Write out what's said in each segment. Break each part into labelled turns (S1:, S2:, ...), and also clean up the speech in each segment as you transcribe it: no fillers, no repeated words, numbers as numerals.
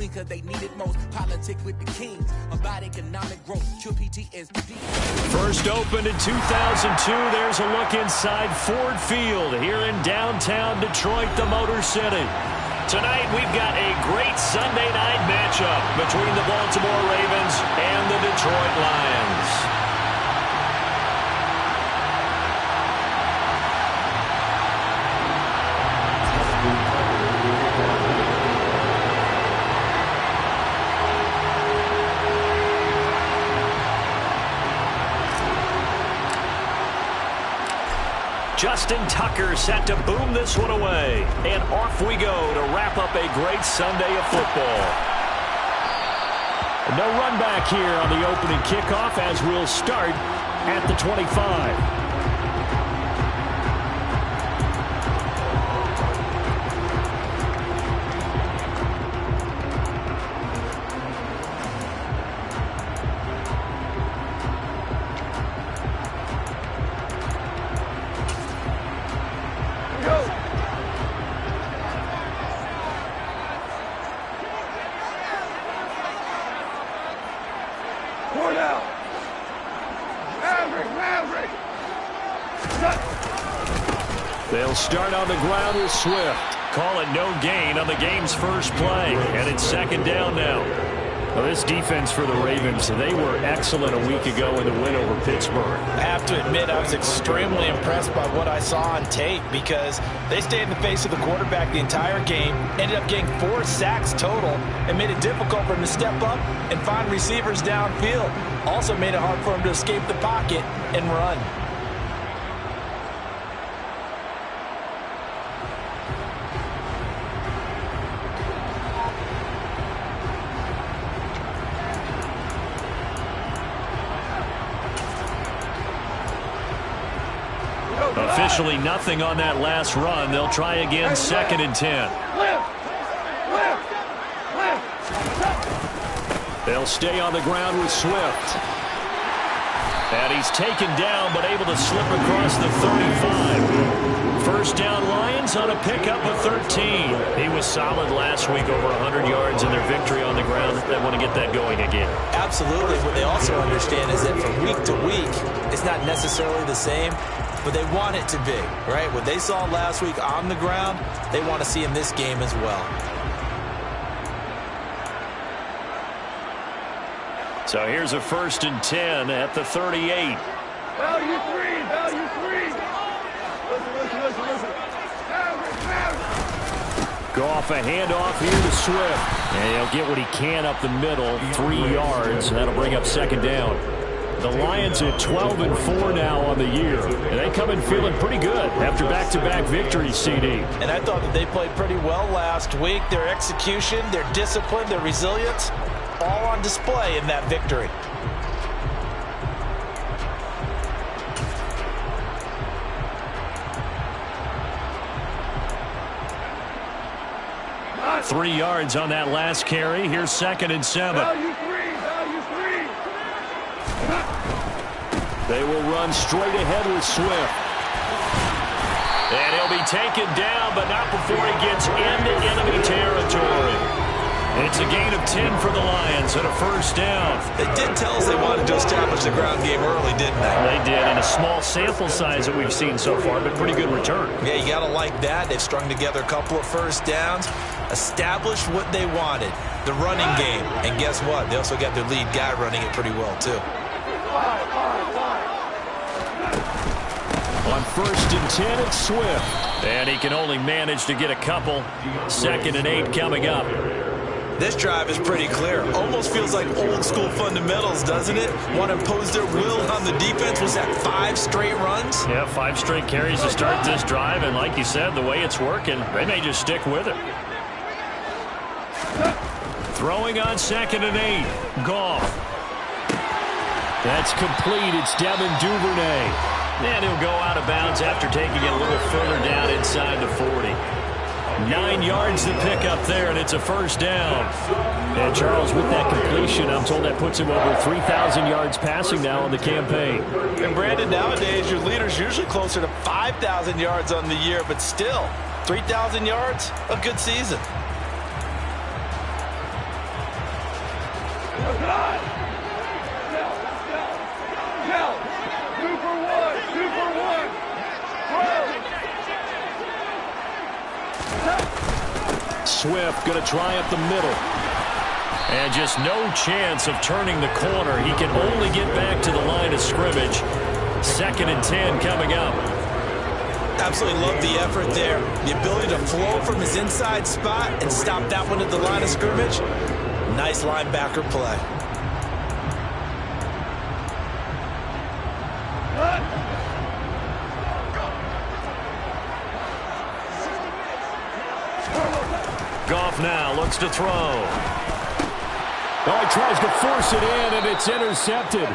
S1: because they need it most. Politic with the kings about economic growth. Cure PTSD.
S2: First opened in 2002. There's a look inside Ford Field here in downtown Detroit, the Motor City. Tonight we've got a great Sunday night matchup between the Baltimore Ravens and the Detroit Lions. Justin Tucker set to boom this one away. And off we go to wrap up a great Sunday of football. No run back here on the opening kickoff as we'll start at the 25. They'll start on the ground with Swift. Call it no gain on the game's first play. And it's second down now. Well, this defense for the Ravens, they were excellent a week ago in the win over Pittsburgh.
S3: I have to admit, I was extremely impressed by what I saw on tape because they stayed in the face of the quarterback the entire game, ended up getting 4 sacks total, and made it difficult for him to step up and find receivers downfield. Also made it hard for him to escape the pocket and run.
S2: Officially nothing on that last run. They'll try again, second and 10. They'll stay on the ground with Swift. And he's taken down, but able to slip across the 35. First down Lions on a pickup of 13. He was solid last week, over 100 yards in their victory on the ground. They want to get that going again.
S3: Absolutely. What they also understand is that from week to week, it's not necessarily the same, but they want it to be, right? What they saw last week on the ground, they want to see in this game as well.
S2: So here's a first and 10 at the 38.
S4: Value 3, value 3. Listen.
S2: Goff, a handoff here to Swift. And he'll get what he can up the middle, 3 yards. That'll bring up second down. The Lions at 12-4 now on the year. And they come in feeling pretty good after back-to-back victories, CD.
S3: And I thought that they played pretty well last week. Their execution, their discipline, their resilience, all on display in that victory.
S2: Nice. 3 yards on that last carry. Here's second and 7.
S4: Value 3.
S2: They will run straight ahead with Swift. And he'll be taken down, but not before he gets into enemy territory. It's a gain of 10 for the Lions and a first down.
S3: They did tell us they wanted to establish the ground game early, didn't they?
S2: They did, in a small sample size that we've seen so far, but pretty good return.
S3: Yeah, you got to like that. They've strung together a couple of first downs, established what they wanted, the running game. And guess what? They also got their lead guy running it pretty well, too.
S2: On first and 10, it's Swift. And he can only manage to get a couple. Second and 8 coming up.
S3: This drive is pretty clear. Almost feels like old school fundamentals, doesn't it? Want to impose their will on the defense. Was that 5 straight runs?
S2: Yeah, 5 straight carries to start this drive. And like you said, the way it's working, they may just stick with it. Throwing on second and 8. Goff. That's complete. It's Devin Duvernay. And he'll go out of bounds after taking it a little further down inside the 40. 9 yards to pick up there, and it's a first down. And Charles, with that completion, I'm told that puts him over 3,000 yards passing now on the campaign.
S3: And Brandon, nowadays your leader's usually closer to 5,000 yards on the year, but still, 3,000 yards, a good season.
S4: Tell. 2 for 1. 2 for 1.
S2: Swift going to try up the middle. And just no chance of turning the corner. He can only get back to the line of scrimmage. 2nd and 10 coming up.
S3: Absolutely love the effort there. The ability to flow from his inside spot and stop that one at the line of scrimmage. Nice linebacker play.
S2: Goff now looks to throw. Oh, he tries to force it in, and it's intercepted.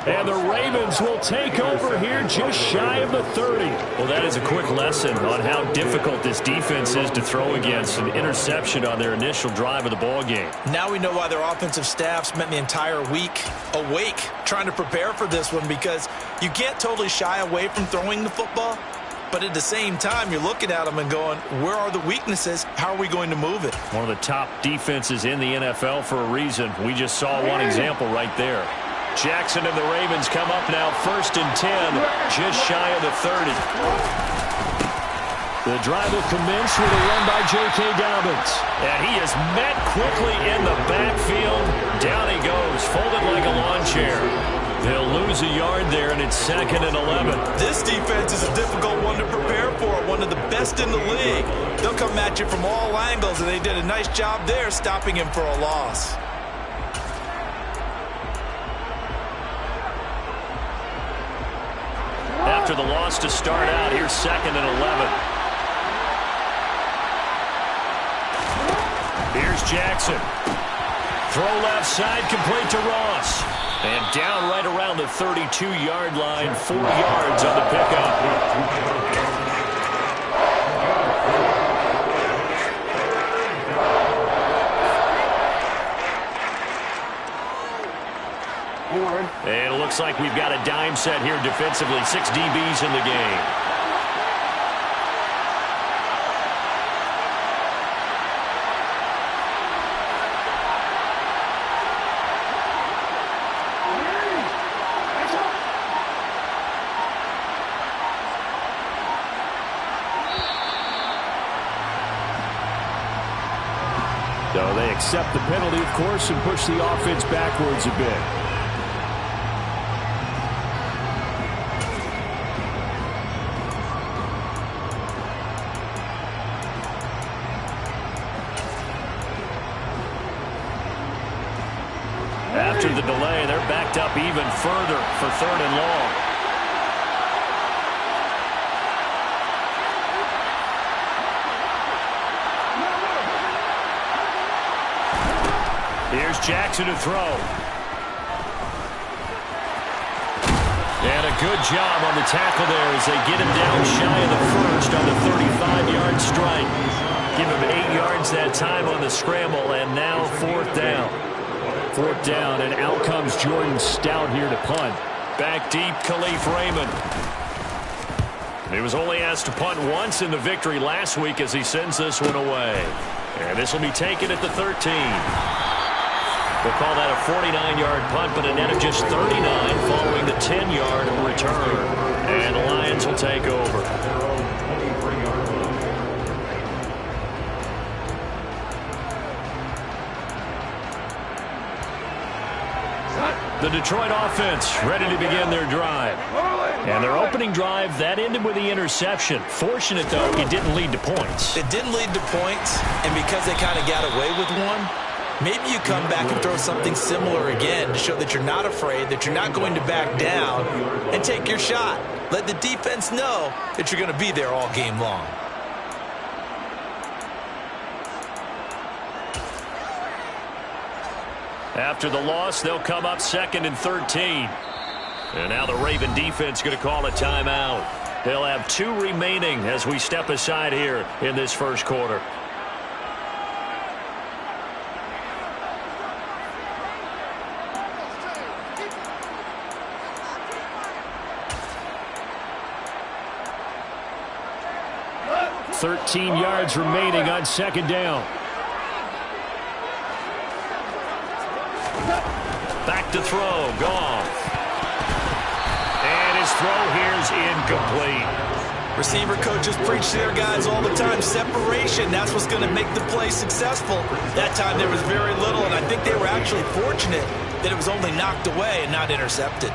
S2: And the Ravens will take over here just shy of the 30. Well, that is a quick lesson on how difficult this defense is to throw against. An interception on their initial drive of the ball game.
S3: Now we know why their offensive staff spent the entire week awake trying to prepare for this one, because you can't totally shy away from throwing the football. But at the same time, you're looking at them and going, where are the weaknesses? How are we going to move it?
S2: One of the top defenses in the NFL for a reason. We just saw one example right there. Jackson and the Ravens come up now 1st and 10, just shy of the 30. The drive will commence with a run by J.K. Dobbins. And he is met quickly in the backfield. Down he goes, folded like a lawn chair. They'll lose a yard there, and it's 2nd and 11.
S3: This defense is a difficult one to prepare for, one of the best in the league. They'll come at you from all angles, and they did a nice job there stopping him for a loss.
S2: After the loss to start out, here's 2nd and 11. Here's Jackson. Throw left side, complete to Ross. And down right around the 32-yard line, 4 yards on the pickup. And it looks like we've got a dime set here defensively. 6 DBs in the game. So they accept the penalty, of course, and push the offense backwards a bit. After the delay, they're backed up even further for 3rd and long. Here's Jackson to throw. And a good job on the tackle there as they get him down shy of the 1st on the 35-yard strike. Give him 8 yards that time on the scramble, and now 4th down. 4th down, and out comes Jordan Stout here to punt. Back deep, Khalif Raymond. He was only asked to punt once in the victory last week as he sends this one away. And this will be taken at the 13. We'll call that a 49-yard punt, but a net of just 39 following the 10-yard return. And the Lions will take over. The Detroit offense ready to begin their drive. And their opening drive, that ended with the interception. Fortunate, though, it didn't lead to points.
S3: It didn't lead to points, and because they kind of got away with one, maybe you come back and throw something similar again to show that you're not afraid, that you're not going to back down, and take your shot. Let the defense know that you're going to be there all game long.
S2: After the loss, they'll come up 2nd and 13. And now the Raven defense going to call a timeout. They'll have 2 remaining as we step aside here in this first quarter. $13 yards remaining on 2nd down. Back to throw. Goff. And his throw here is incomplete.
S3: Receiver coaches preach to their guys all the time. Separation, that's what's going to make the play successful. That time there was very little, and I think they were actually fortunate that it was only knocked away and not intercepted.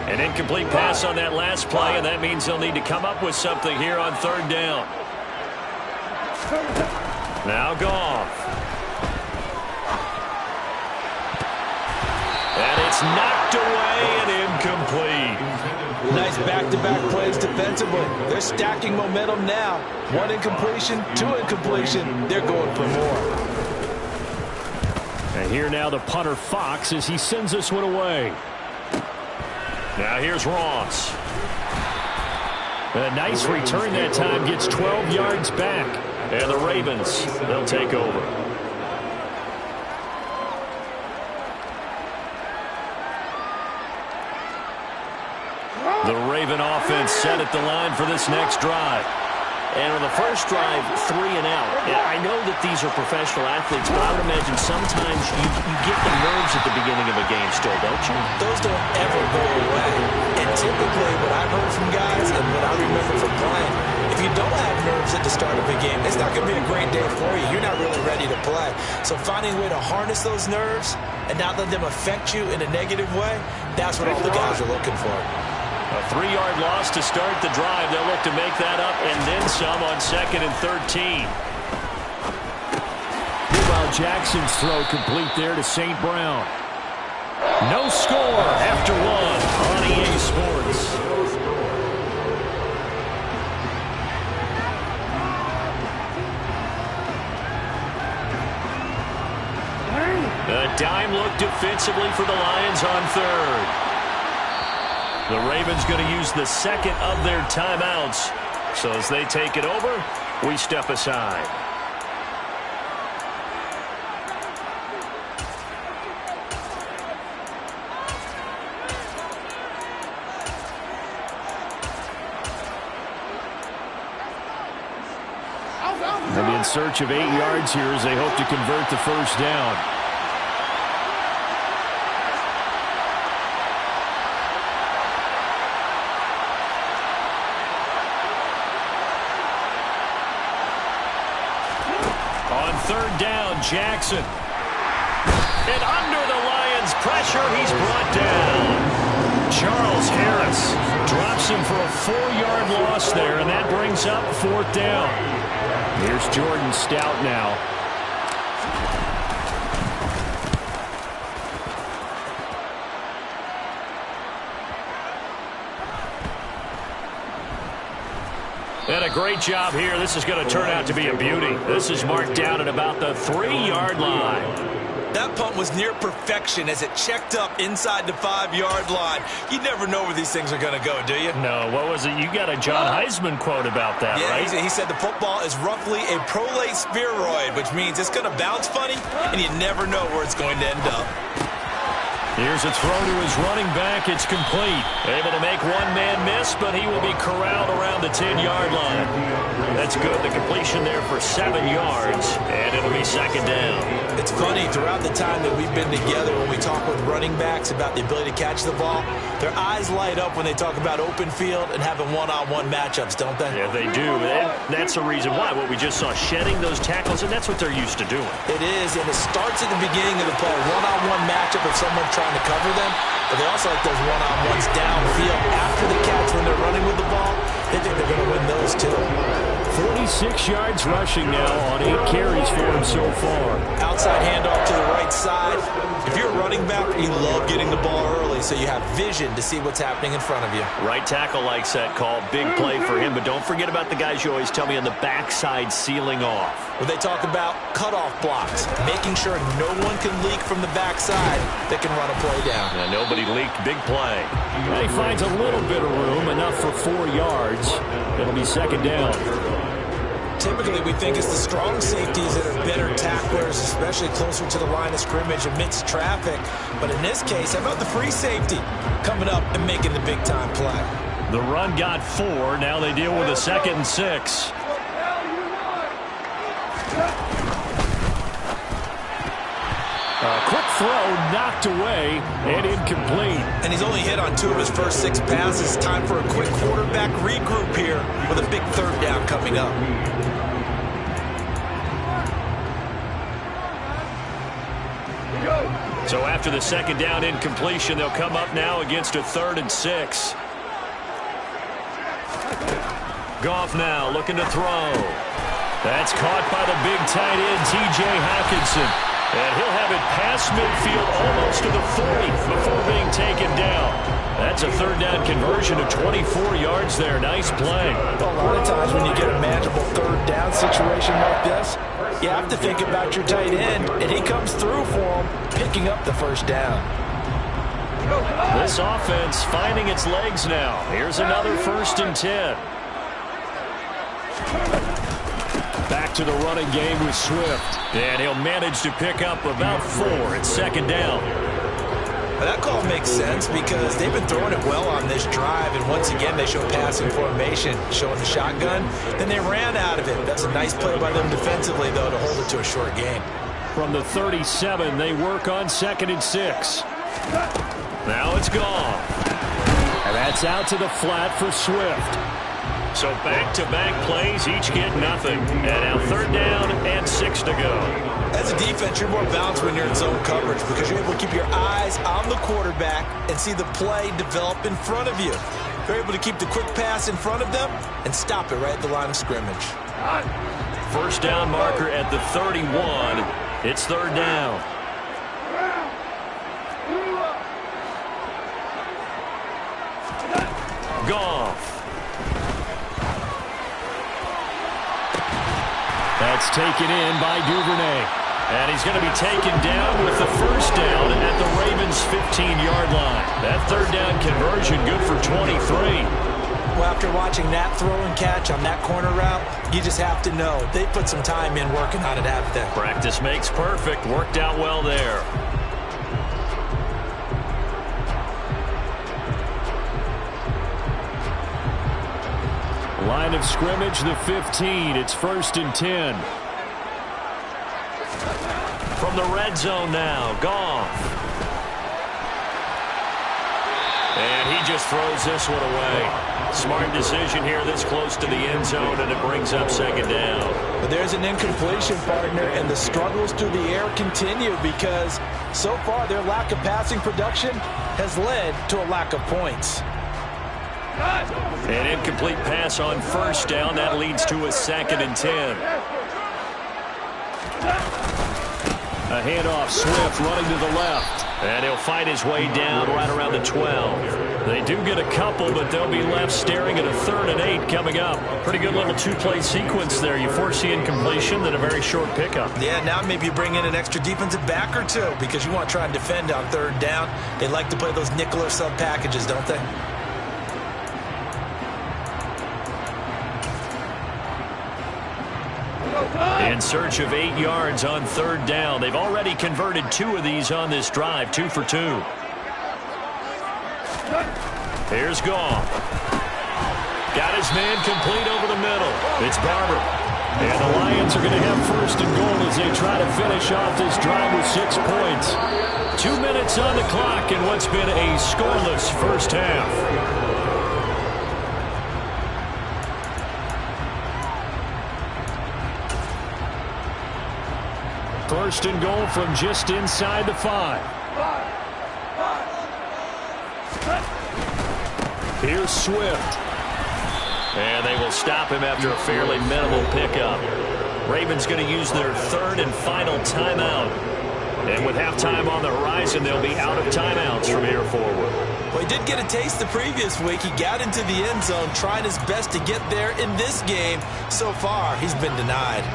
S2: An incomplete pass on that last play, and that means they'll need to come up with something here on third down. Now Goff. And it's knocked away and incomplete.
S3: Nice back-to-back plays defensively. They're stacking momentum now. One incompletion, two incompletion. They're going for more.
S2: And here now the punter Fox as he sends this one away. Now here's Ross. A nice return that time, gets 12 yards back. And the Ravens, they'll take over. The Raven offense set at the line for this next drive.
S5: And on the first drive, 3 and out. And I know that these are professional athletes, but I would imagine sometimes you get the nerves at the beginning of a game still, don't you?
S3: Those don't ever go away. And typically what I've heard from guys and what I remember from playing, if you don't have nerves at the start of a game, it's not going to be a great day for you. You're not really ready to play. So finding a way to harness those nerves and not let them affect you in a negative way, that's what all the guys are looking for.
S2: A 3-yard loss to start the drive. They'll look to make that up and then some on 2nd and 13. Meanwhile, Jackson's throw complete there to St. Brown. No score after 1 on EA Sports. A dime look defensively for the Lions on 3rd. The Ravens going to use the second of their timeouts. So as they take it over, we step aside. They'll be in search of 8 yards here as they hope to convert the first down. Third down, Jackson. And under the Lions' pressure, he's brought down. Charles Harris drops him for a 4-yard loss there, and that brings up 4th down. Here's Jordan Stout now. And a great job here. This is going to turn out to be a beauty. This is marked down at about the 3-yard line.
S3: That punt was near perfection as it checked up inside the 5-yard line. You never know where these things are going to go, do you?
S2: No, what was it? You got a John Heisman quote about that, right?
S3: Yeah, he said the football is roughly a prolate spheroid, which means it's going to bounce funny, and you never know where it's going to end up.
S2: Here's a throw to his running back. It's complete. Able to make one man miss, but he will be corralled around the 10-yard line. That's good. The completion there for 7 yards, and it'll be 2nd down.
S3: It's funny, throughout the time that we've been together, when we talk with running backs about the ability to catch the ball, their eyes light up when they talk about open field and having one-on-one matchups, don't they?
S2: Yeah, they do. And that's the reason why. What we just saw, shedding those tackles, and that's what they're used to doing.
S3: It is, and it starts at the beginning of the play. One-on-one matchup if someone's trying to cover them, but they also like those one-on-ones downfield after the catch when they're running with the ball. They think they're going to win those too.
S2: 46 yards rushing now on 8 carries for him so far.
S3: Outside handoff to the right side. If you're a running back, you love getting the ball early so you have vision to see what's happening in front of you.
S2: Right tackle likes that call. Big play for him, but don't forget about the guys you always tell me on the backside sealing off.
S3: When they talk about cutoff blocks, making sure no one can leak from the backside that can run a play down.
S2: And nobody leaked. Big play. And he finds a little bit of room, enough for 4 yards. It'll be 2nd down.
S3: Typically, we think it's the strong safeties that are better tacklers, especially closer to the line of scrimmage amidst traffic. But in this case, how about the free safety coming up and making the big-time play?
S2: The run got 4. Now they deal with a 2nd and 6. A quick throw knocked away and incomplete.
S3: And he's only hit on 2 of his first 6 passes. Time for a quick quarterback regroup here with a big 3rd down coming up.
S2: So after the 2nd down incompletion, they'll come up now against a 3rd and 6. Goff now looking to throw. That's caught by the big tight end, T.J. Hockenson. And he'll have it past midfield almost to the 40 before being taken down. That's a 3rd down conversion of 24 yards there. Nice play.
S3: A lot of times when you get a manageable 3rd down situation like this, you have to think about your tight end, and he comes through for him, picking up the 1st down.
S2: This offense finding its legs now. Here's another 1st and 10. Back to the running game with Swift. And he'll manage to pick up about 4. It's 2nd down.
S3: Now that call makes sense because they've been throwing it well on this drive, and once again they show passing formation, showing the shotgun. Then they ran out of it. That's a nice play by them defensively, though, to hold it to a short game.
S2: From the 37, they work on 2nd and 6. Now it's gone. And that's out to the flat for Swift. So back-to-back plays, each get nothing. And now 3rd down and 6 to go.
S3: As a defense, you're more balanced when you're in zone coverage because you're able to keep your eyes on the quarterback and see the play develop in front of you. You're able to keep the quick pass in front of them and stop it right at the line of scrimmage.
S2: 1st down marker at the 31. It's 3rd down. Goff. That's taken in by Duvernay. And he's going to be taken down with the 1st down at the Ravens' 15-yard line. That 3rd down conversion good for 23.
S3: Well, after watching that throw and catch on that corner route, you just have to know they put some time in working on it, haven't they?
S2: Practice makes perfect. Worked out well there. Line of scrimmage, the 15. It's 1st and 10. From the red zone now, Goff. And he just throws this one away. Smart decision here this close to the end zone, and it brings up 2nd down.
S3: But there's an incompletion, partner, and the struggles through the air continue because so far their lack of passing production has led to a lack of points.
S2: An incomplete pass on 1st down. That leads to a 2nd and 10. A handoff, Swift running to the left. And he'll fight his way down right around the 12. They do get a couple, but they'll be left staring at a 3rd and 8 coming up. Pretty good little 2-play sequence there. You foresee incompletion, then a very short pickup.
S3: Yeah, now maybe you bring in an extra defensive back or 2 because you want to try and defend on 3rd down. They like to play those nickel or sub packages, don't they?
S2: In search of 8 yards on 3rd down. They've already converted 2 of these on this drive, 2 for 2. Here's Goff. Got his man complete over the middle. It's Barber. And the Lions are going to have 1st and goal as they try to finish off this drive with 6 points. 2 minutes on the clock in what's been a scoreless first half. 1st and goal from just inside the 5. Here's Swift. And they will stop him after a fairly minimal pickup. Ravens going to use their 3rd and final timeout. And with halftime on the horizon, they'll be out of timeouts from here forward.
S3: Well, he did get a taste the previous week. He got into the end zone, trying his best to get there in this game. So far, he's been denied.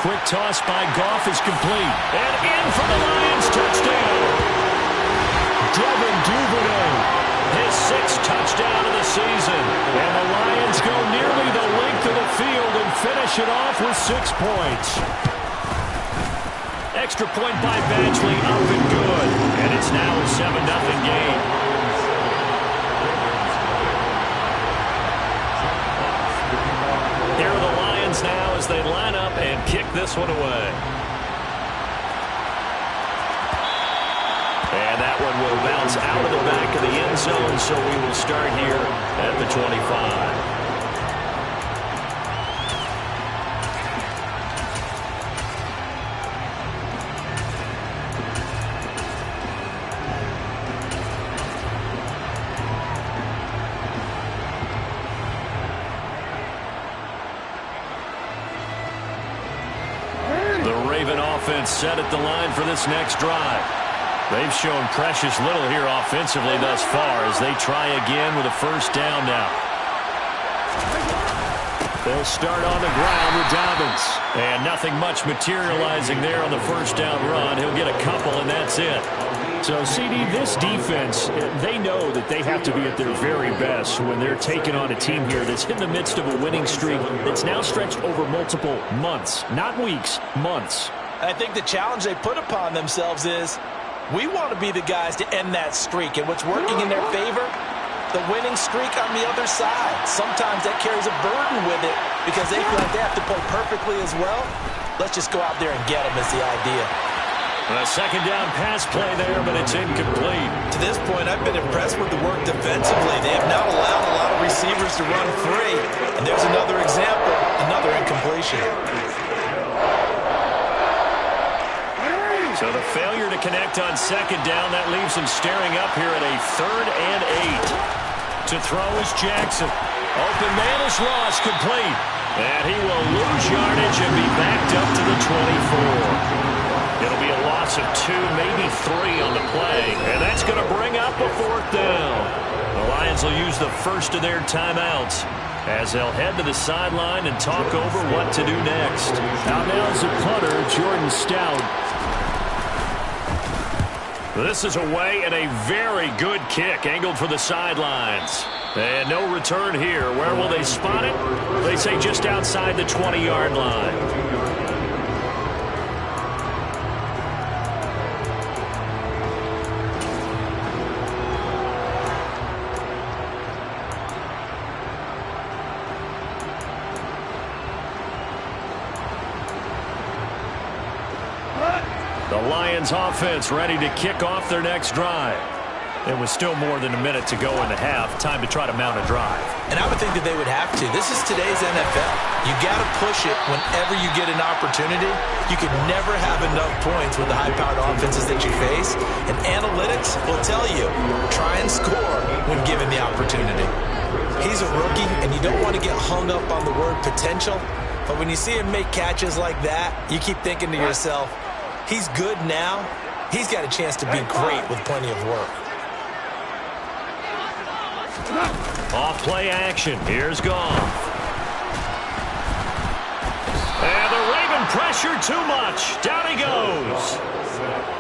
S2: quick toss by Goff is complete. And in for the Lions, touchdown. Devin Duvernay, his 6th touchdown of the season. And the Lions go nearly the length of the field and finish it off with 6 points. Extra point by Badgley, up and good. And it's now a 7-0 game. Here are the Lions now as they line up and kick this one away. And that one will bounce out of the back of the end zone, so we will start here at the 25. Set at the line for this next drive. They've shown precious little here offensively thus far as they try again with a first down now. They'll start on the ground with Dobbins. And nothing much materializing there on the first down run. He'll get a couple, and that's it.
S6: So, CD, this defense, they know that they have to be at their very best when they're taking on a team here that's in the midst of a winning streak that's now stretched over multiple months. Not weeks, months.
S3: I think the challenge they put upon themselves is we want to be the guys to end that streak. And what's working in their favor? The winning streak on the other side. Sometimes that carries a burden with it because they feel like they have to play perfectly as well. Let's just go out there and get them is the idea.
S2: A second down pass play there, but it's incomplete.
S3: To this point, I've been impressed with the work defensively. They have not allowed a lot of receivers to run free. And there's another example, another incompletion.
S2: So the failure to connect on second down, that leaves him staring up here at a 3rd and 8. To throw is Jackson. Open man is lost, complete. And he will lose yardage and be backed up to the 24. It'll be a loss of 2, maybe 3 on the play. And that's going to bring up a 4th down. The Lions will use the first of their timeouts as they'll head to the sideline and talk over what to do next.
S6: Now is the punter, Jordan Stout.
S2: This is away and a very good kick angled for the sidelines. And no return here. Where will they spot it? They say just outside the 20-yard line. The Lions offense ready to kick off their next drive. It was still more than a minute to go in the half. Time to try to mount a drive.
S3: And I would think that they would have to. This is today's NFL. You got to push it whenever you get an opportunity. You can never have enough points with the high-powered offenses that you face. And analytics will tell you, try and score when given the opportunity. He's a rookie, and you don't want to get hung up on the word potential. But when you see him make catches like that, you keep thinking to yourself, he's good now. He's got a chance to be great with plenty of work.
S2: Off play action. Here's Goff. And the Raven pressure too much. Down he goes.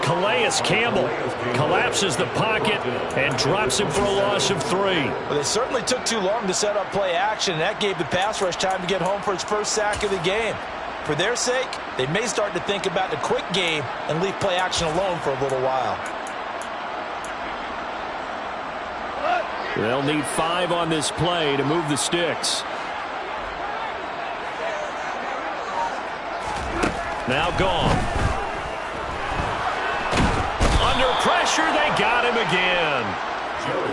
S2: Calais Campbell collapses the pocket and drops him for a loss of 3.
S3: Well, they certainly took too long to set up play action. That gave the pass rush time to get home for its first sack of the game. For their sake, they may start to think about the quick game and leave play action alone for a little while.
S6: They'll need 5 on this play to move the sticks.
S2: Now gone. Under pressure, they got him again.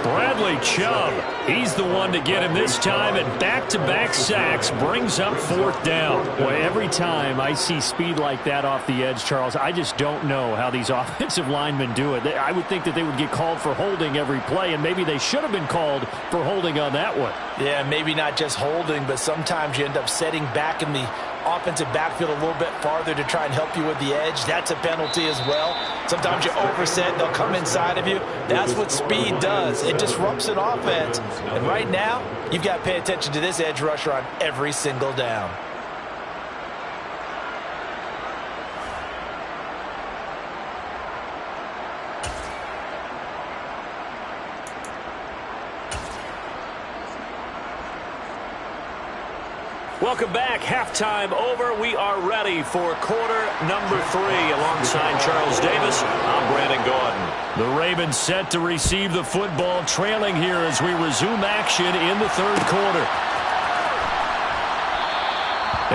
S2: Bradley Chubb, he's the one to get him this time, and back-to-back sacks brings up 4th down.
S6: Boy, every time I see speed like that off the edge, Charles, I just don't know how these offensive linemen do it. I would think that they would get called for holding every play, and maybe they should have been called for holding on that one.
S3: Yeah, maybe not just holding, but sometimes you end up setting back in the offensive backfield a little bit farther to try and help you with the edge. That's a penalty as well. Sometimes you overset, they'll come inside of you. That's what speed does. It disrupts an offense. And right now, you've got to pay attention to this edge rusher on every single down.
S2: Welcome back. Halftime over. We are ready for quarter number 3. Alongside Charles Davis, I'm Brandon Gaudin.
S6: The Ravens set to receive the football, trailing here as we resume action in the third quarter.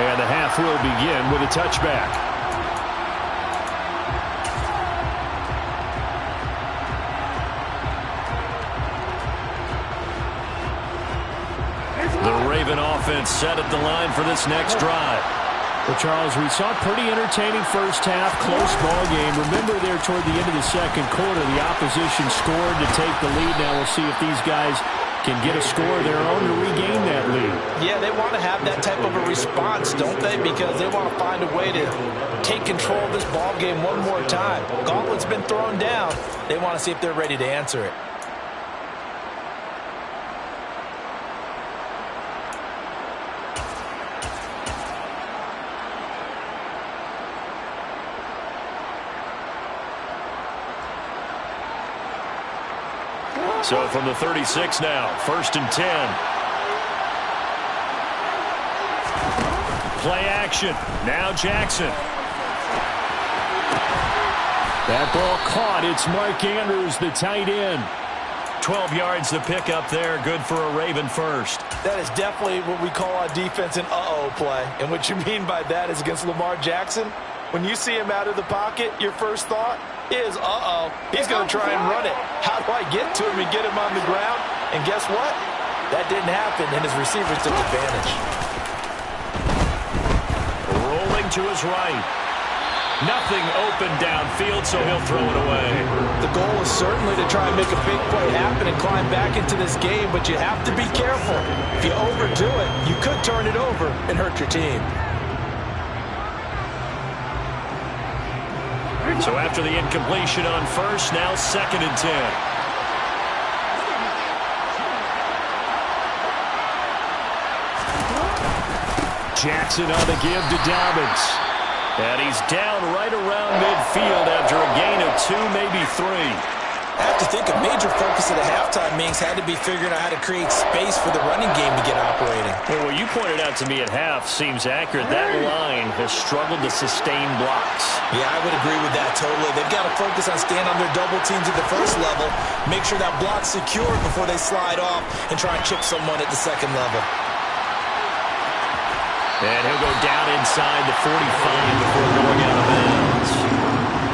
S6: And the half will begin with a touchback. The Raven offense set at the line for this next drive. Well, Charles, we saw a pretty entertaining first half, close ball game. Remember there toward the end of the second quarter, the opposition scored to take the lead. Now we'll see if these guys can get a score of their own to regain that lead.
S3: Yeah, they want to have that type of a response, don't they? Because they want to find a way to take control of this ball game one more time. Gauntlet's been thrown down. They want to see if they're ready to answer it.
S6: So from the 36 now, 1st and 10. Play action. Now Jackson. That ball caught. It's Mark Andrews, the tight end. 12 yards the pickup there. Good for a Raven first.
S3: That is definitely what we call our defense an uh-oh play. And what you mean by that is against Lamar Jackson, when you see him out of the pocket, your first thought is, uh-oh, he's going to try and run it. How do I get to him and get him on the ground? And guess what? That didn't happen, and his receivers took advantage.
S6: Rolling to his right. Nothing open downfield, so he'll throw it away.
S3: The goal is certainly to try and make a big play happen and climb back into this game, but you have to be careful. If you overdo it, you could turn it over and hurt your team.
S6: So after the incompletion on first, now 2nd and 10. Jackson on the give to Dobbins. And he's down right around midfield after a gain of 2, maybe 3.
S3: I have to think a major focus of the halftime meetings had to be figuring out how to create space for the running game to get operating.
S2: Well, what you pointed out to me at half seems accurate. That line has struggled to sustain blocks.
S3: Yeah, I would agree with that totally. They've got to focus on staying on their double teams at the first level, make sure that block's secure before they slide off and try and chip someone at the second level.
S2: And he'll go down inside the 45 before going out of bounds.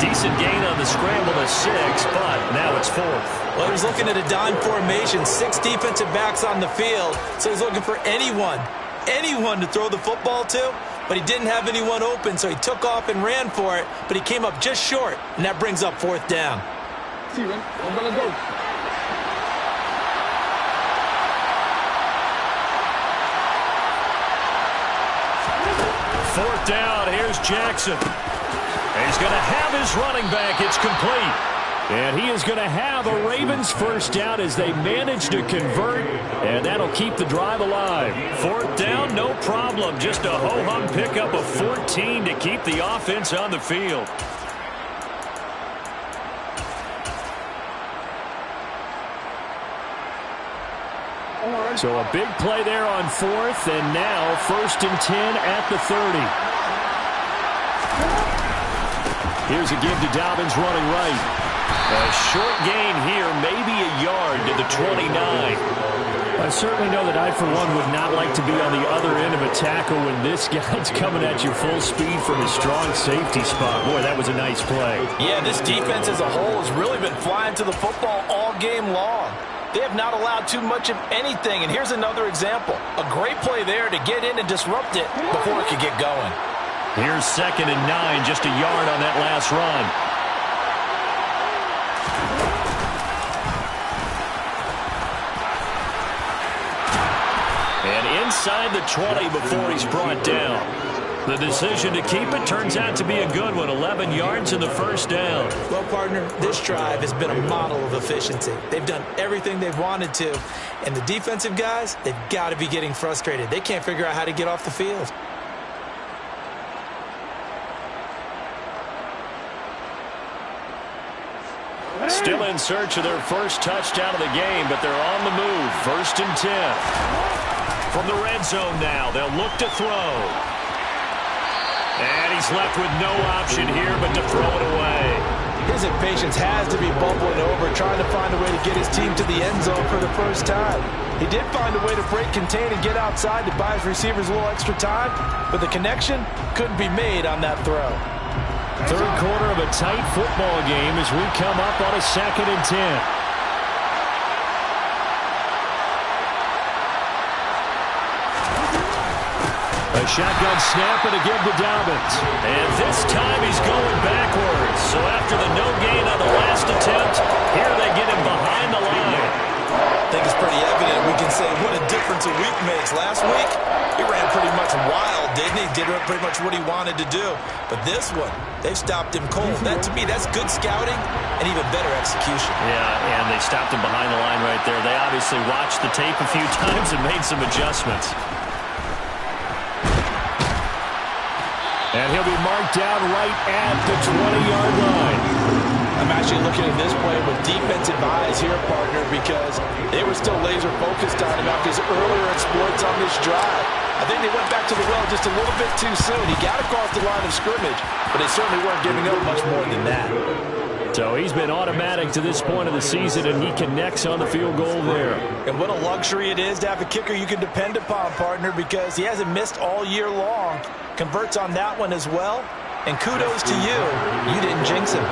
S2: Decent gain on the scramble to 6, but now it's 4th.
S3: Well, he was looking at a dime formation, 6 defensive backs on the field, so he's looking for anyone to throw the football to, but he didn't have anyone open, so he took off and ran for it, but he came up just short, and that brings up 4th down.
S4: Steven, I'm gonna go.
S6: 4th down, here's Jackson. And he's going to have his running back. It's complete. And he is going to have a Ravens first down as they manage to convert, and that'll keep the drive alive. 4th down, no problem. Just a ho-hum pickup of 14 to keep the offense on the field. So a big play there on 4th, and now 1st and 10 at the 30. Here's a give to Dobbins running right. A short gain here, maybe a yard to the 29. I certainly know that I, for one, would not like to be on the other end of a tackle when this guy's coming at you full speed from his strong safety spot. Boy, that was a nice play.
S3: Yeah, this defense as a whole has really been flying to the football all game long. They have not allowed too much of anything, and here's another example. A great play there to get in and disrupt it before it could get going.
S2: Here's 2nd and 9, just a yard on that last run. And inside the 20 before he's brought down. The decision to keep it turns out to be a good one. 11 yards in the first down.
S3: Well, partner, this drive has been a model of efficiency. They've done everything they've wanted to. And the defensive guys, they've got to be getting frustrated. They can't figure out how to get off the field.
S6: Still in search of their first touchdown of the game, but they're on the move. 1st and 10.
S2: From the red zone now, they'll look to throw. And he's left with no option here but to throw it away.
S3: His impatience has to be bubbling over, trying to find a way to get his team to the end zone for the first time. He did find a way to break, contain, and get outside to buy his receivers a little extra time, but the connection couldn't be made on that throw.
S6: Third quarter of a tight football game as we come up on a 2nd and 10. A shotgun snap and again to Dobbins.
S2: And this time he's going backwards. So after the no gain on the last attempt, here they get him behind the line.
S3: I think it's pretty evident. We can say what a difference a week makes. Last week, he ran pretty much wild, didn't he? Did pretty much what he wanted to do. But this one, they've stopped him cold. That, to me, that's good scouting and even better execution.
S2: Yeah, and they stopped him behind the line right there. They obviously watched the tape a few times and made some adjustments.
S6: And he'll be marked down right at the 20-yard line.
S3: I'm actually looking at this play with defensive eyes here, partner, because they were still laser focused on him after his earlier exploits on this drive. I think they went back to the well just a little bit too soon. He got across the line of scrimmage, but they certainly weren't giving up much more than that.
S6: So he's been automatic to this point of the season, and he connects on the field goal there.
S3: And what a luxury it is to have a kicker you can depend upon, partner, because he hasn't missed all year long. Converts on that one as well. And kudos to you. You didn't jinx him.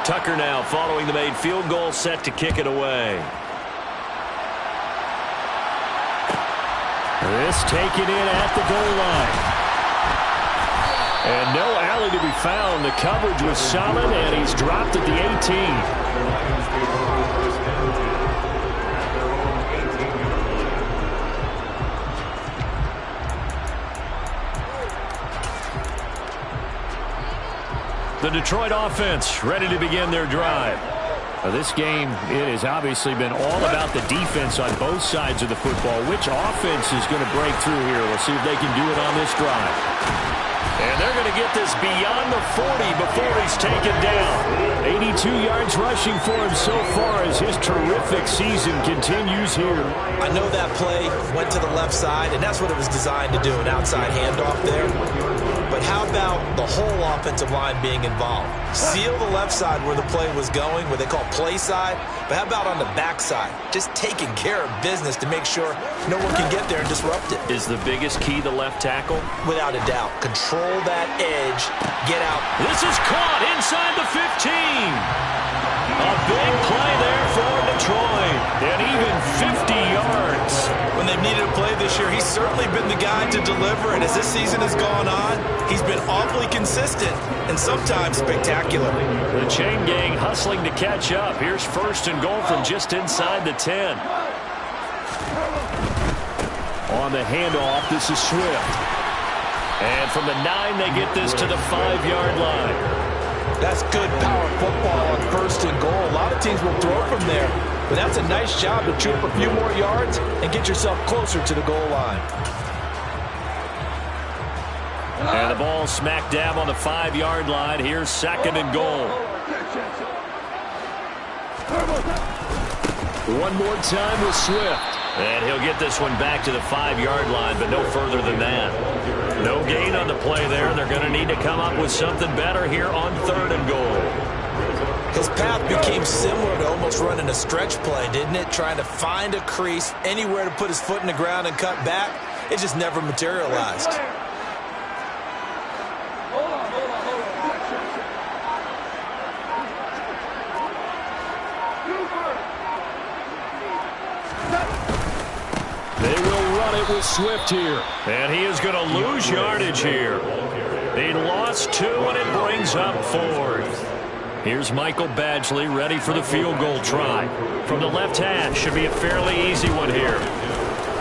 S2: Tucker now following the made field goal, set to kick it away.
S6: This taken in at the goal line. And no alley to be found. The coverage was solid, and he's dropped at the 18.
S2: The Detroit offense ready to begin their drive.
S6: This game, it has obviously been all about the defense on both sides of the football. Which offense is going to break through here? We'll see if they can do it on this drive.
S2: And they're going to get this beyond the 40 before he's taken down.
S6: 82 yards rushing for him so far as his terrific season continues here.
S3: I know that play went to the left side, and that's what it was designed to do, an outside handoff there. But how about the whole offensive line being involved? Seal the left side where the play was going, what they call play side. But how about on the back side? Just taking care of business to make sure no one can get there and disrupt it.
S2: Is the biggest key the left tackle?
S3: Without a doubt. Control that edge. Get out.
S2: This is caught inside the 15. A big play there for Detroit. And even 50 yards.
S3: When they've needed a play this year, he's certainly been the guy to deliver. And as this season has gone on, he's been awfully consistent and sometimes spectacular.
S2: The chain gang hustling to catch up. Here's 1st and goal from just inside the 10.
S6: On the handoff, this is Swift.
S2: And from the 9, they get this to the 5-yard line.
S3: That's good power football on 1st and goal. A lot of teams will throw from there, but that's a nice job to chew up a few more yards and get yourself closer to the goal line.
S2: And the ball smack dab on the 5-yard line. Here's 2nd and goal.
S6: One more time with Swift.
S2: And he'll get this one back to the 5-yard line, but no further than that. No gain on the play there. They're going to need to come up with something better here on 3rd and goal.
S3: His path became similar to almost running a stretch play, didn't it? Trying to find a crease, anywhere to put his foot in the ground and cut back. It just never materialized.
S6: They will run it with Swift here.
S2: And he is going to lose yardage here. He lost 2, and it brings up 4th. Here's Michael Badgley ready for the field goal try. From the left hash, should be a fairly easy one here.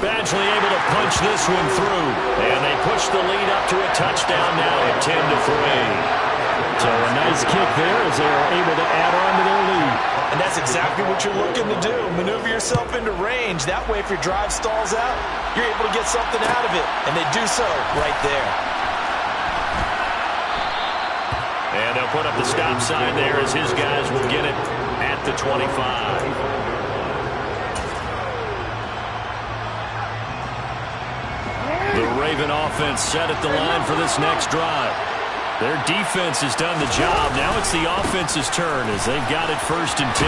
S2: Badgley able to punch this one through. And they push the lead up to a touchdown now at 10-3.
S6: So a nice kick there as they are able to add on to their lead.
S3: And that's exactly what you're looking to do. Maneuver yourself into range. That way, if your drive stalls out, you're able to get something out of it. And they do so right there.
S2: And they'll put up the stop sign there as his guys will get it at the 25. The Raven offense set at the line for this next drive. Their defense has done the job. Now it's the offense's turn as they've got it 1st and 10.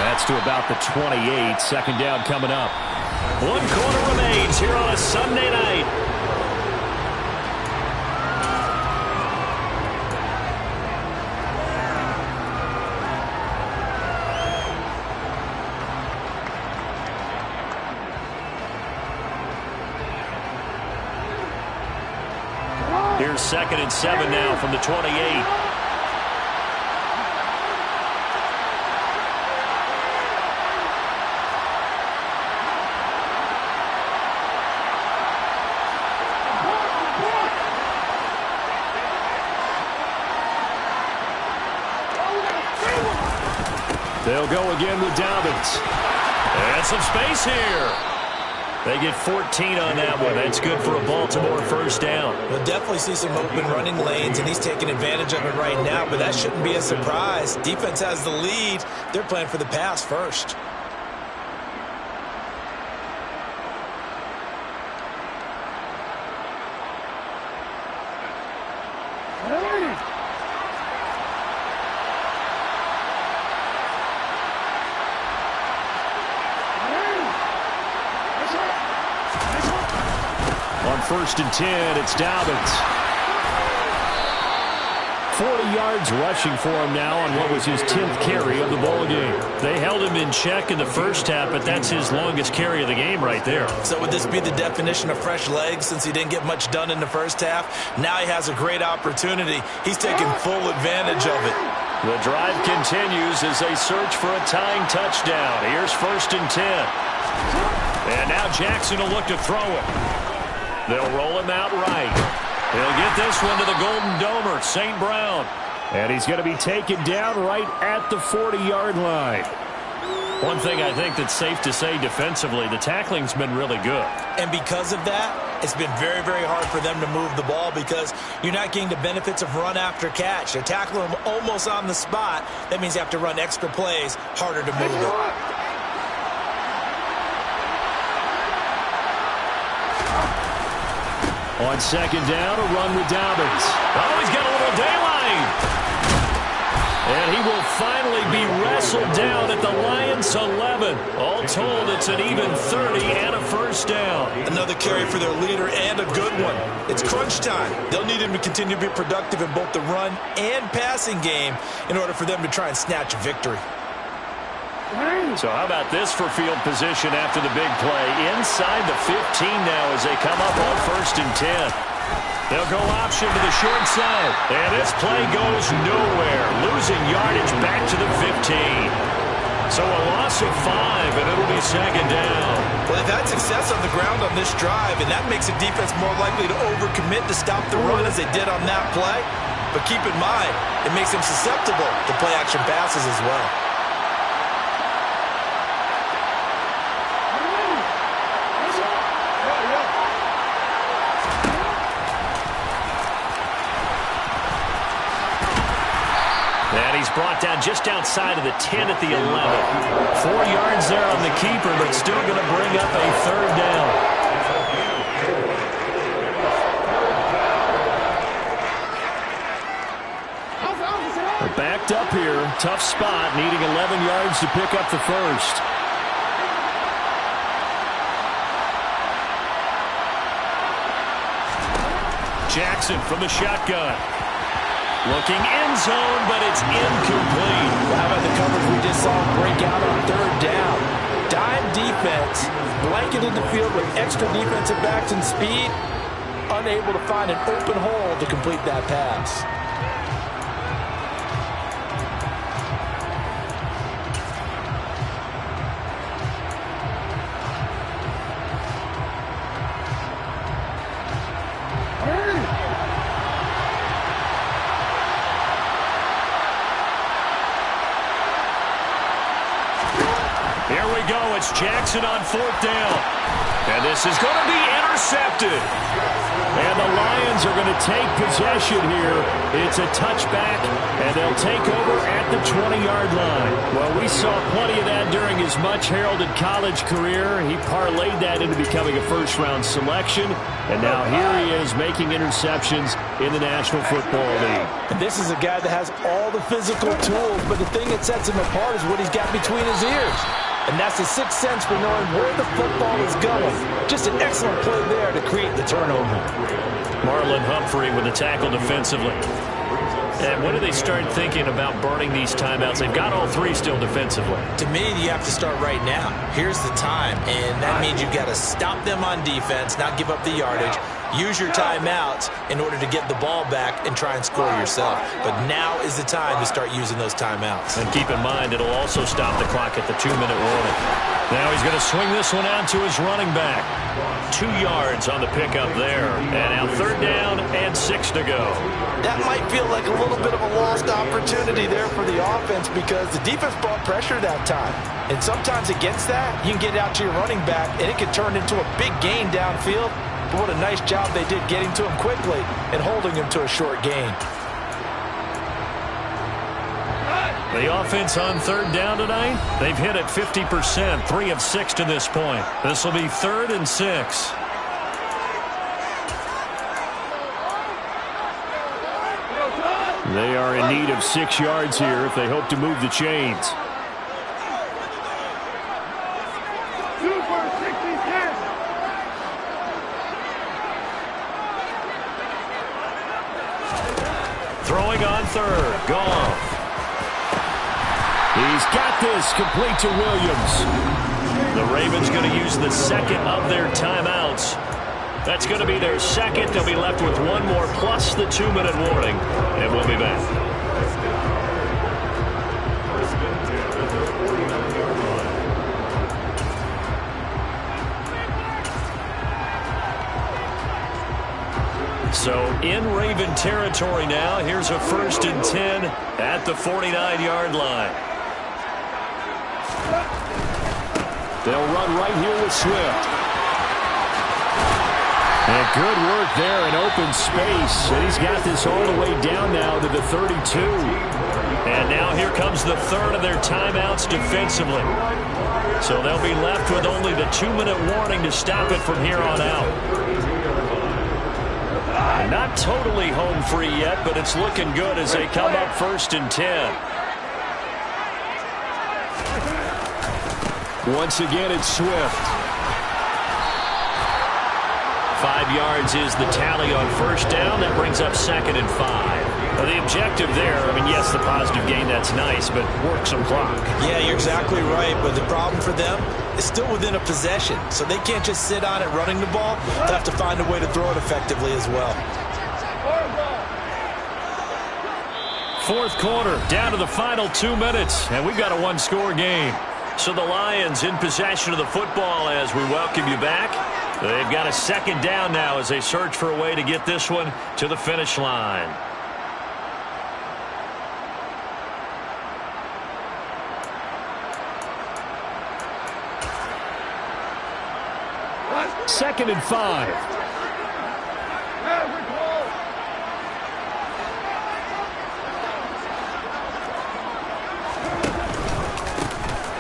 S2: That's to about the 28. 2nd down coming up. 1 quarter remains here on a Sunday night. Here's 2nd and 7 now from the 28. They'll go again with Dobbins. And some space here. They get 14 on that one. That's good for a Baltimore 1st down.
S3: We'll definitely see some open running lanes, and he's taking advantage of it right now, but that shouldn't be a surprise. Defense has the lead. They're playing for the pass first.
S2: On 1st and 10, it's Dobbins. 40 yards rushing for him now on what was his 10th carry of the ball game. They held him in check in the first half, but that's his longest carry of the game right there.
S3: So would this be the definition of fresh legs since he didn't get much done in the first half? Now he has a great opportunity. He's taking full advantage of it.
S2: The drive continues as they search for a tying touchdown. Here's 1st and 10. And now Jackson will look to throw it. They'll roll him out right. He'll get this one to the Golden Domer, St. Brown. And he's going to be taken down right at the 40-yard line. One thing I think that's safe to say defensively, the tackling's been really good.
S3: And because of that, it's been very, very hard for them to move the ball because you're not getting the benefits of run after catch. They're tackling them almost on the spot. That means you have to run extra plays, harder to move it.
S2: On 2nd down, a run with Dobbins. Oh, he's got a little daylight. And he will finally be wrestled down at the Lions' 11. All told, it's an even 30 and a 1st down.
S3: Another carry for their leader and a good one. It's crunch time. They'll need him to continue to be productive in both the run and passing game in order for them to try and snatch a victory.
S2: So how about this for field position after the big play? Inside the 15 now as they come up on 1st and 10. They'll go option to the short side. And this play goes nowhere. Losing yardage back to the 15. So a loss of 5, and it'll be 2nd down.
S3: Well, they've had success on the ground on this drive, and that makes a defense more likely to overcommit to stop the run as they did on that play. But keep in mind, it makes them susceptible to play-action passes as well.
S2: He's brought down just outside of the 10 at the 11. 4 yards there on the keeper, but still going to bring up a 3rd down. They're backed up here. Tough spot, needing 11 yards to pick up the 1st. Jackson from the shotgun. Looking end zone, but it's incomplete.
S3: Well, how about the coverage we just saw break out on 3rd down? Dime defense, blanketed the field with extra defensive backs and speed, unable to find an open hole to complete that pass.
S2: It's Jackson on 4th down. And This is going to be intercepted.
S6: And the Lions are going to take possession here. It's a touchback, and they'll take over at the 20-yard line. Well, we saw plenty of that during his much-heralded college career. He parlayed that into becoming a first-round selection, and now here he is making interceptions in the National Football League.
S3: And this is a guy that has all the physical tools, but the thing that sets him apart is what he's got between his ears. And that's the sixth sense for knowing where the football is going. Just an excellent play there to create the turnover.
S2: Marlon Humphrey with the tackle defensively. And when do they start thinking about burning these timeouts? They've got all three still defensively.
S7: To me, you have to start right now. Here's the time, and that means you've got to stop them on defense, not give up the yardage. Use your timeouts in order to get the ball back and try and score yourself. But now is the time to start using those timeouts.
S2: And keep in mind, it'll also stop the clock at the 2-minute warning. Now he's going to swing this one out to his running back. 2 yards on the pickup there. And now 3rd down and 6 to go.
S3: That might feel like a little bit of a lost opportunity there for the offense because the defense brought pressure that time. And sometimes against that, you can get out to your running back, and it can turn into a big gain downfield. But what a nice job they did getting to him quickly and holding him to a short gain.
S2: The offense on 3rd down tonight, they've hit it 50%, 3 of 6 to this point. This will be 3rd and 6.
S6: They are in need of 6 yards here if they hope to move the chains.
S2: Throwing on 3rd, Goff.
S6: He's got this complete to Williams.
S2: The Ravens going to use the second of their timeouts. That's going to be their second. They'll be left with 1 more plus the 2-minute warning. And we'll be back. So in Raven territory now. Here's a 1st and 10 at the 49-yard line.
S6: They'll run right here with Swift. And good work there in open space. And he's got this all the way down now to the 32.
S2: And now here comes the 3rd of their timeouts defensively. So they'll be left with only the 2-minute warning to stop it from here on out. Not totally home free yet, but it's looking good as they come up 1st and 10.
S6: Once again, it's Swift.
S2: 5 yards is the tally on 1st down. That brings up 2nd and 5. The objective there, I mean, yes, the positive gain, that's nice, but work some clock.
S7: Yeah, you're exactly right, but the problem for them is still within a possession, so they can't just sit on it running the ball. They'll have to find a way to throw it effectively as well.
S2: 4th quarter, down to the final 2 minutes, and we've got a 1-score game. So the Lions in possession of the football as we welcome you back. They've got a 2nd down now as they search for a way to get this one to the finish line.
S6: Second and 5.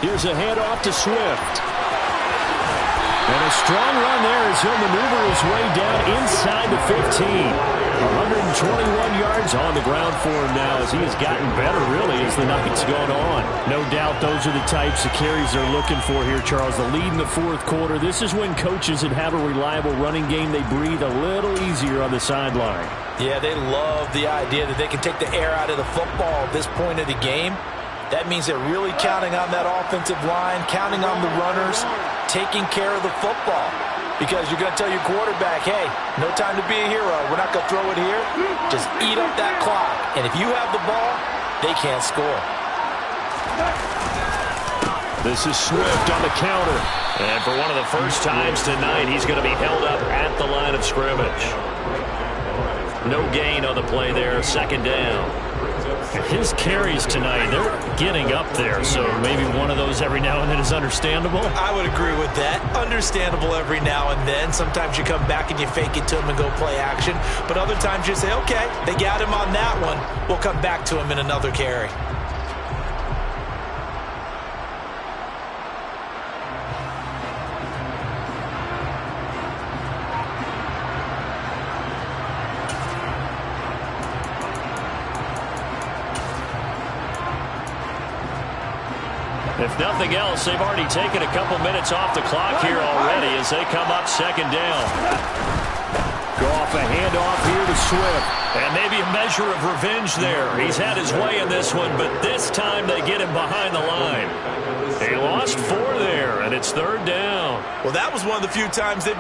S6: Here's a handoff to Swift. And a strong run there as he'll maneuver his way down inside the 15. 121 yards on the ground for him now as he has gotten better, really, as the night's gone on. No doubt those are the types of carries they're looking for here, Charles. The lead in the 4th quarter. This is when coaches that have a reliable running game, they breathe a little easier on the sideline.
S3: Yeah, they love the idea that they can take the air out of the football at this point of the game. That means they're really counting on that offensive line, counting on the runners, taking care of the football. Because you're going to tell your quarterback, hey, no time to be a hero. We're not going to throw it here. Just eat up that clock. And if you have the ball, they can't score.
S6: This is Swift on the counter.
S2: And for one of the first times tonight, he's going to be held up at the line of scrimmage. No gain on the play there, 2nd down. His carries tonight, they're getting up there, so maybe one of those every now and then is understandable.
S7: I would agree with that. Understandable every now and then. Sometimes you come back and you fake it to him and go play action, but other times you say, okay, they got him on that one. We'll come back to him in another carry.
S2: If nothing else, they've already taken a couple minutes off the clock here already as they come up second down.
S6: Go off a handoff here to Swift.
S2: And maybe a measure of revenge there. He's had his way in this one, but this time they get him behind the line. They lost 4 there, and it's third down.
S7: Well, that was one of the few times they've been